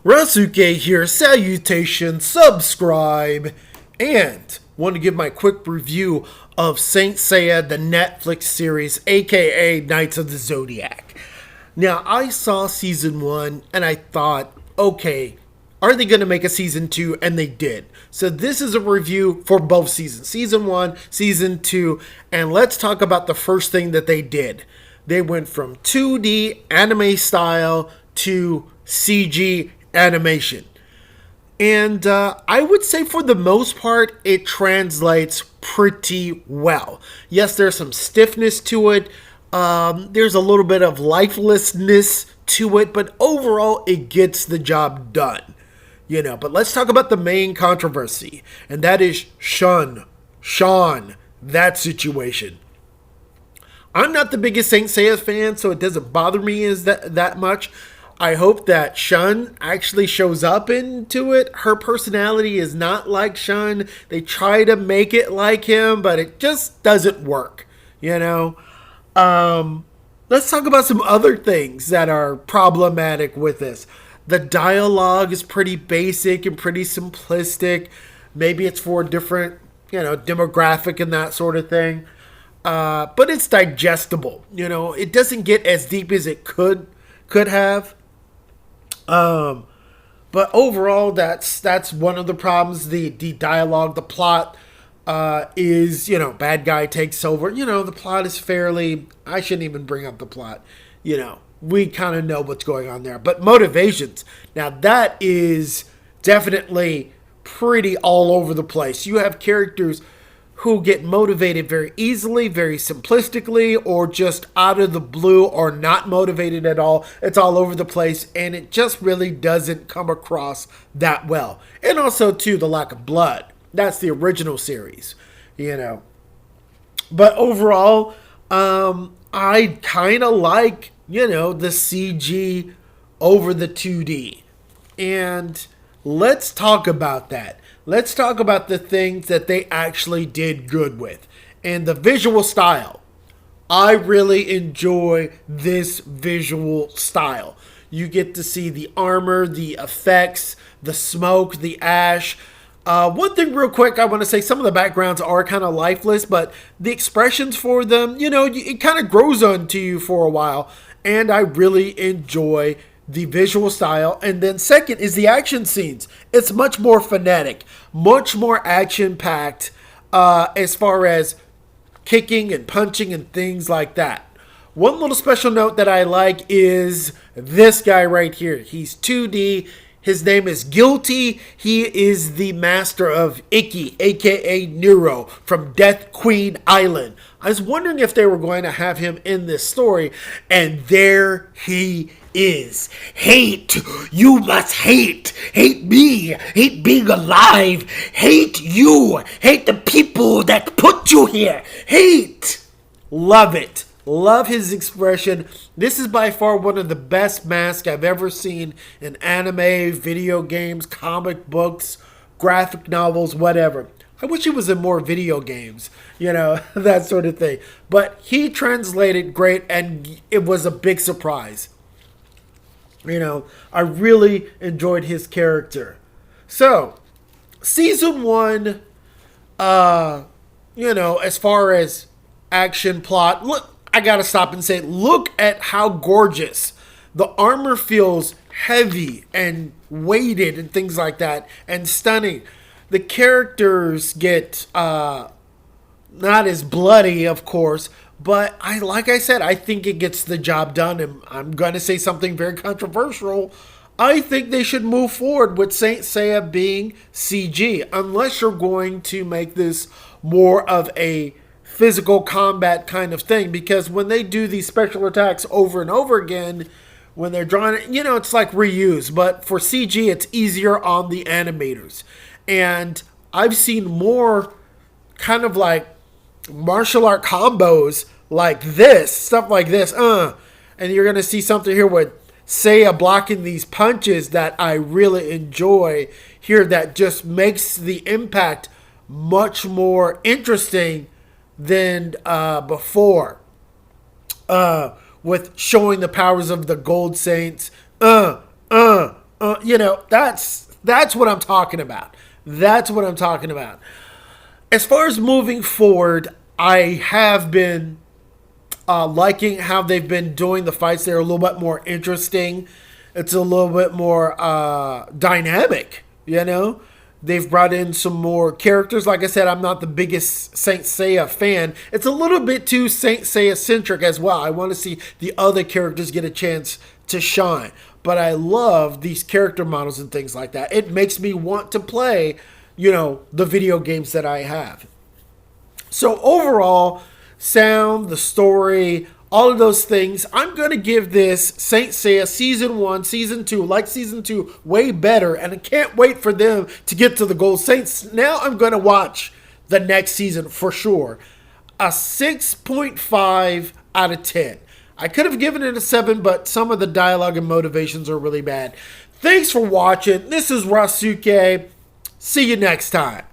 Rasuke here, salutation, subscribe, and want to give my quick review of Saint Seiya, the Netflix series, aka Knights of the Zodiac. Now, I saw season 1 and I thought, okay, are they going to make a season 2? And they did. So this is a review for both seasons, season 1, season 2, and let's talk about the first thing that they did. They went from 2D anime style to CG animation. And I would say for the most part, it translates pretty well. Yes, there's some stiffness to it. There's a little bit of lifelessness to it, but overall, it gets the job done. But let's talk about the main controversy, and that is Sean, that situation. I'm not the biggest Saint Seiya fan, so it doesn't bother me as that much. I hope that Shun actually shows up into it. Her personality is not like Shun. They try to make it like him, but it just doesn't work, Let's talk about some other things that are problematic with this. The dialogue is pretty basic and pretty simplistic. Maybe it's for a different, demographic and that sort of thing. But it's digestible. It doesn't get as deep as it could have. But overall, that's one of the problems. The dialogue, the plot is, bad guy takes over. The plot is fairly. I shouldn't even bring up the plot. We kind of know what's going on there. But motivations, now that is definitely pretty all over the place. You have characters who get motivated very easily, very simplistically, or just out of the blue, or not motivated at all. It's all over the place, and it just really doesn't come across that well. And also, too, the lack of blood. That's the original series, But overall, I kind of like, the CG over the 2D. And let's talk about that. Let's talk about the things that they actually did good with. And the visual style. I really enjoy this visual style. You get to see the armor, the effects, the smoke, the ash. One thing real quick, I want to say some of the backgrounds are kind of lifeless, but the expressions for them, it kind of grows onto you for a while. And I really enjoy the visual style. And then second is the action scenes. It's much more frenetic, much more action-packed as far as kicking and punching and things like that. One little special note that I like is this guy right here. He's 2D. His name is Guilty. He is the master of Ikki, aka Nero, from Death Queen Island. I was wondering if they were going to have him in this story, and there he is. Hate. You must hate. Hate me. Hate being alive. Hate you. Hate the people that put you here. Hate. Love it. Love his expression. This is by far one of the best masks I've ever seen in anime, video games, comic books, graphic novels, whatever. I wish he was in more video games, that sort of thing. But he translated great, and it was a big surprise. I really enjoyed his character. So, season 1, as far as action plot, look, I gotta stop and say, look at how gorgeous. The armor feels heavy and weighted and things like that, and stunning. The characters get not as bloody, of course, but like I said, I think it gets the job done. And I'm gonna say something very controversial. I think they should move forward with Saint Seiya being CG, unless you're going to make this more of a physical combat kind of thing, because when they do these special attacks over and over again, when they're drawing it, it's like reuse. But for CG, it's easier on the animators. And I've seen more kind of like martial art combos like this, stuff like this. And you're going to see something here with Seiya blocking these punches that I really enjoy here, that just makes the impact much more interesting than before, with showing the powers of the Gold Saints. That's what I'm talking about. That's what I'm talking about. As far as moving forward, I have been liking how they've been doing the fights. They're a little bit more interesting. It's a little bit more dynamic, They've brought in some more characters. Like I said, I'm not the biggest Saint Seiya fan. It's a little bit too Saint Seiya centric as well. I want to see the other characters get a chance to shine. But I love these character models and things like that. It makes me want to play, the video games that I have. So overall, sound, the story, all of those things, I'm going to give this Saint Seiya Season 1, Season 2, like Season 2, way better. And I can't wait for them to get to the Gold Saints. Now I'm going to watch the next season for sure. A 6.5 out of 10. I could have given it a 7, but some of the dialogue and motivations are really bad. Thanks for watching. This is Rasuke. See you next time.